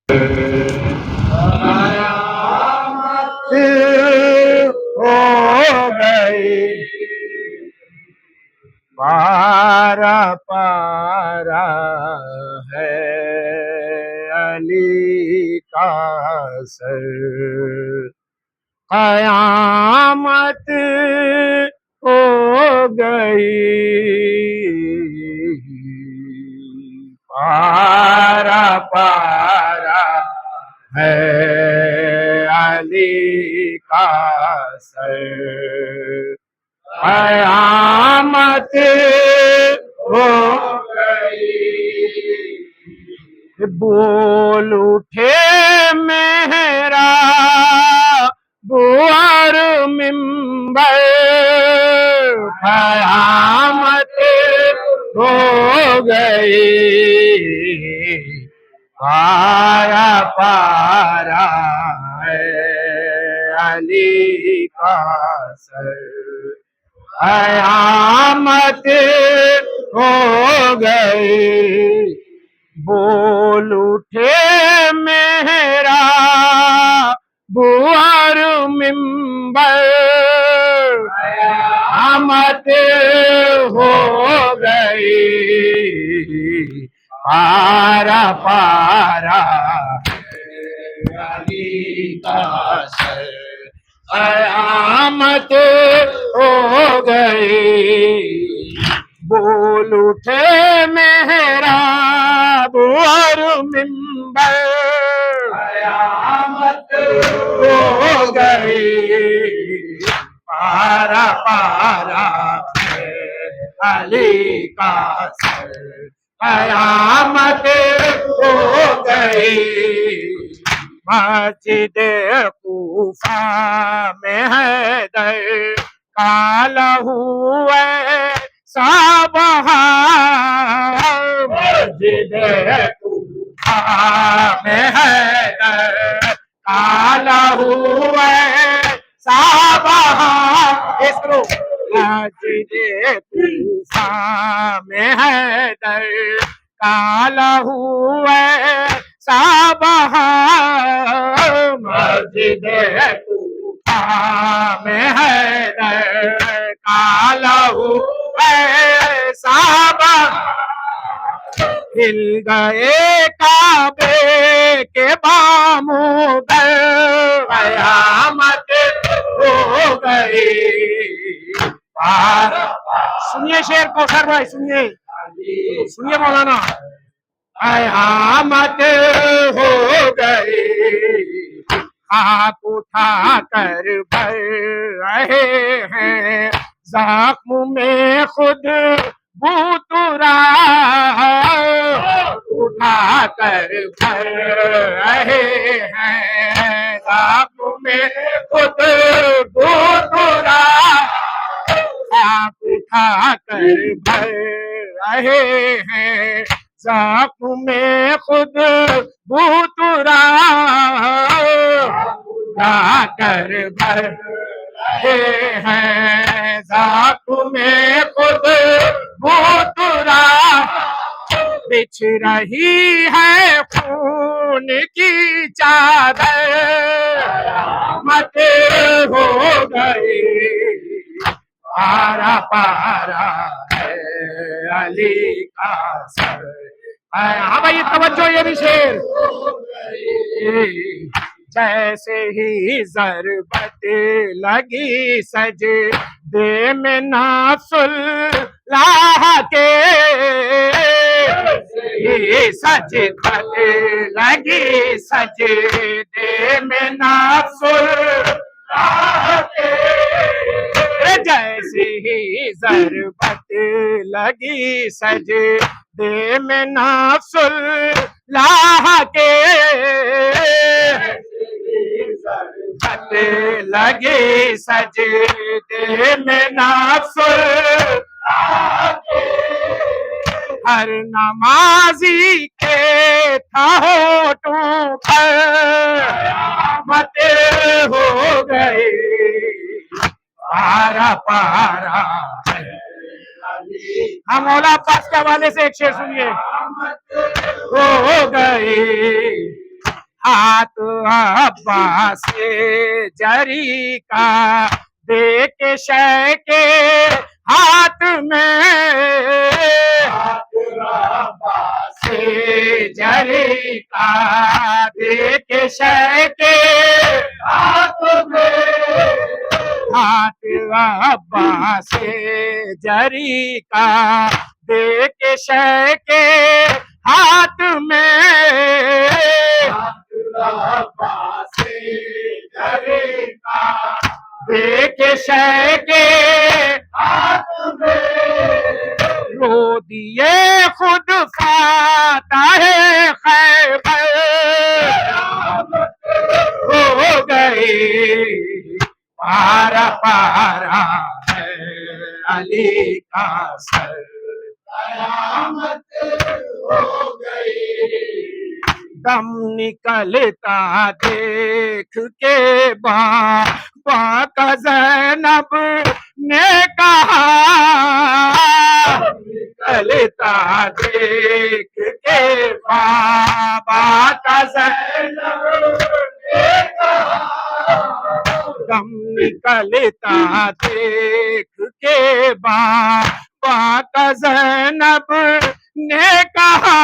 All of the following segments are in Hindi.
कयामत हो गई, पारा पारा है अली का सर। कयामत हो गई, पारा पारा है अली का सर। कयामत हो गई, बोल उठे मेरा बुआर मिंबर। कयामत हो गई, पारा पारा है अली का सर। कयामत हो गई, बोल उठे मेरा बुआर मिंबर। कयामत हो गई, पारा पारा अली का सर। कयामत हो गई, बोल उठे मेरा बुआर मिंबर। कयामत हो गई, पारा पारा है अली का सर। कयामत हो गई, मस्जिद कूफा में हैदर काला हुआ साबहा। मस्जिद कूफा में हैदर काला हुआ साबहा। इसरो मस्जिद कूफा में हैदर काला हुआ साबहा। मस्जिद कूफा में हैदर काला हुआ साबहा। हिल गए काबे के बामू पर। कयामत हो गई, पारा। सुनिए शेर कौशर भाई, सुनिए सुनिए मौलाना। कयामत हो गई, खाक उठा कर भर रहे हैं जख्म में खुद बूतुरा। उठा कर भर रहे हैं जख्म में खुद बूतुरा। उठा कर भर रहे हैं जख्म में खुद बूतुरा। कर भर रहे हैं जख्म में खुद बूतुरा। बिछ रही है खून की चादर। मत हो गई, पारा पारा है अली का सर। हाँ भाई तवज्जो, ये भी शेर। जैसे ही ज़रबत लगी सजदे में नासुल्लाह के। सजदत लगी सजदे में नासुल्लाह के। जैसे ही ज़रबत लगी सजदे में नासुल्लाह के। ज़रबत लगी सजदे में नासुल्लाह के। हर नमाजी के था होठों पर। कयामत हो गई, पारा पारा है अली। हम मौला अब्बास के हवाले से एक शेर सुनिए। हो गई, हाथ अब्बास जरी का दे के शय के हाथ में, हाथ अब्बास जरी का दे के शय के हाथ में, हाथ अब्बास जरी का दे के शय के हाथ में, अब्बास जरी का दे के शय के हाथ में, रो दिए खुद फातह खैबर हो गए, पारा पारा है अली का सर, कयामत हो गई। दम निकलता देख के बाबा का ज़ैनब ने कहा, निकलता देख के बाबा का ज़ैनब ने कहा, दम निकलता देख के बाबा का ज़ैनब ने कहा,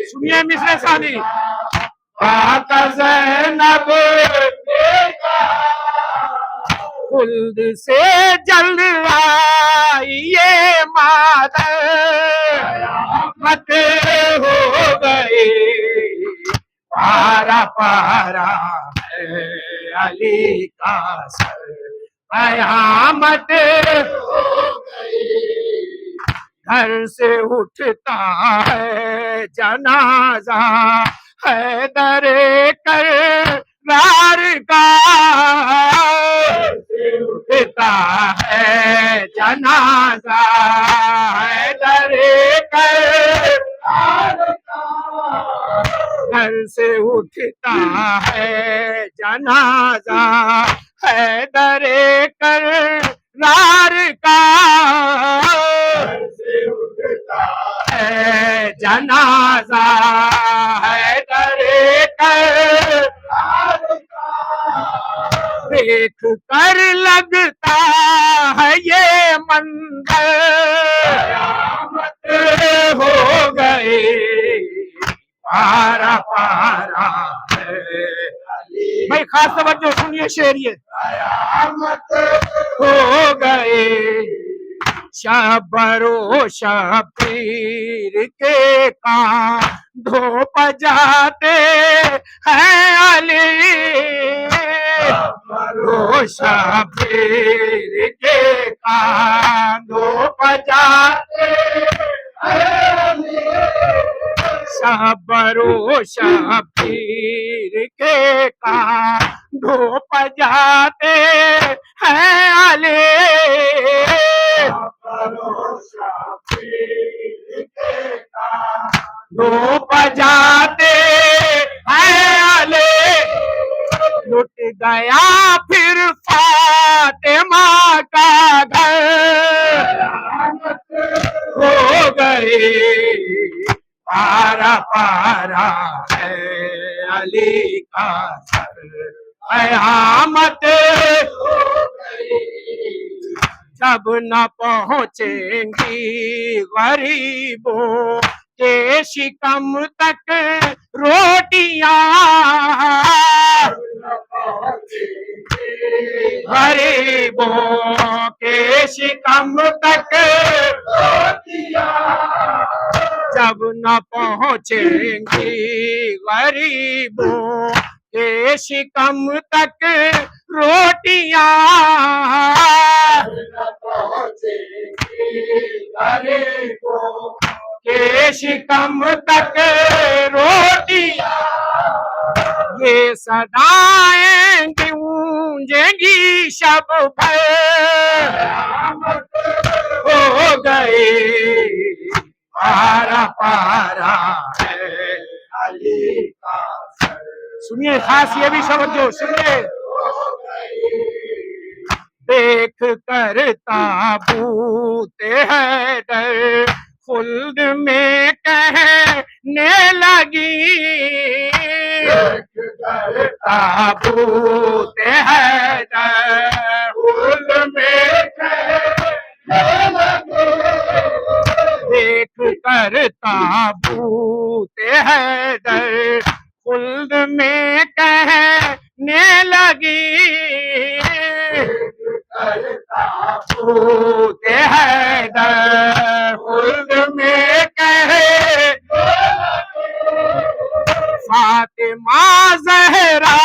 सुनिए मिसरे सानी, बाबा ज़ैनब ने कहा, खुल्द से जल्द आइए मादर, कयामत हो गई, पारा पारा है अली का सर, कयामत हो गई। घर से उठता है जनाजा हैदर करार का, उठता है जनाजा हैदर करार का, घर से उठता है जनाजा हैदर करार का, घर से उठता है जनाजा हैदर करार का, देख कर लगता है ये मंजर, कयामत हो गई, पारा पारा है अली। भाई खास तवज्जो सुनिए शेर ये, कयामत हो गए, शबरो शबीर के कांधों पर जाते हैं अली, शबरो शबीर के कांधों पर जाते हैं अली, शबरो शबीर के कांधों पर जाते हैं अली, दो बजाते हैं अली, लुट गया फिर फातिमा का घर, हो गई, पारा पारा है अली का सर, कयामत हो गई। जब न पहुंचेंगी गरीबों के शिकम तक रोटियां, गरीबों के शिकम तक रोटियां, जब न पहुंचेंगी गरीबों के शिकम तक रोटियां, गरीबों के शिकम तक रोटियां, ये सदाएं गूंजेंगी शब भर, हो गई, पारा पारा है अली का सर। सुनिए खास ये भी समझो, सुनिए, देख कर ताबूत हैदर खुल्द में कह ताबूत हैदर खुल्द में देख कर ताबूत हैदर खुल्द में कहने लगी ताबूत हैदर खुल्द में कहे फातिमा ज़हरा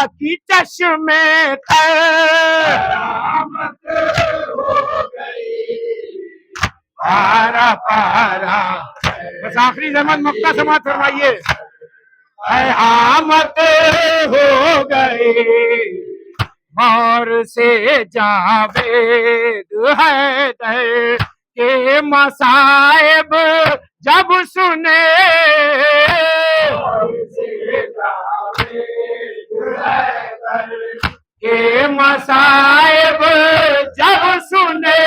की चश्मे तर पारा पारा। बस आखिरी ज़मात मक्का समात फरमाइए। आमद हो गई और से जावेद हैदर के मसाइब जब सुने के मसाइब जब सुने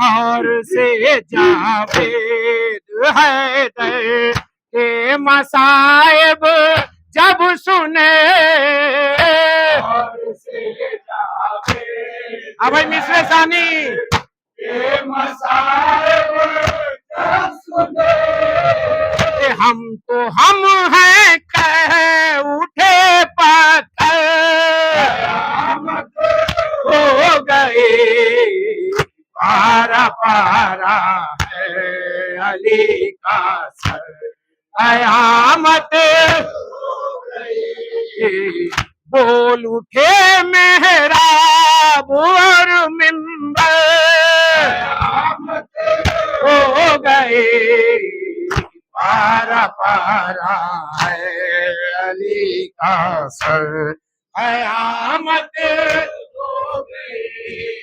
और से जावेद हैदर के मसाइब जब सुने अब भाई मिश्रे सानी हम तो हम हैं कह उठे पत्थर हो गए पारा पारा है अली का सर कयामत बोल उठे मेहराब और मिंबर हो गए पारा पारा है अली का सर कयामत हो गई।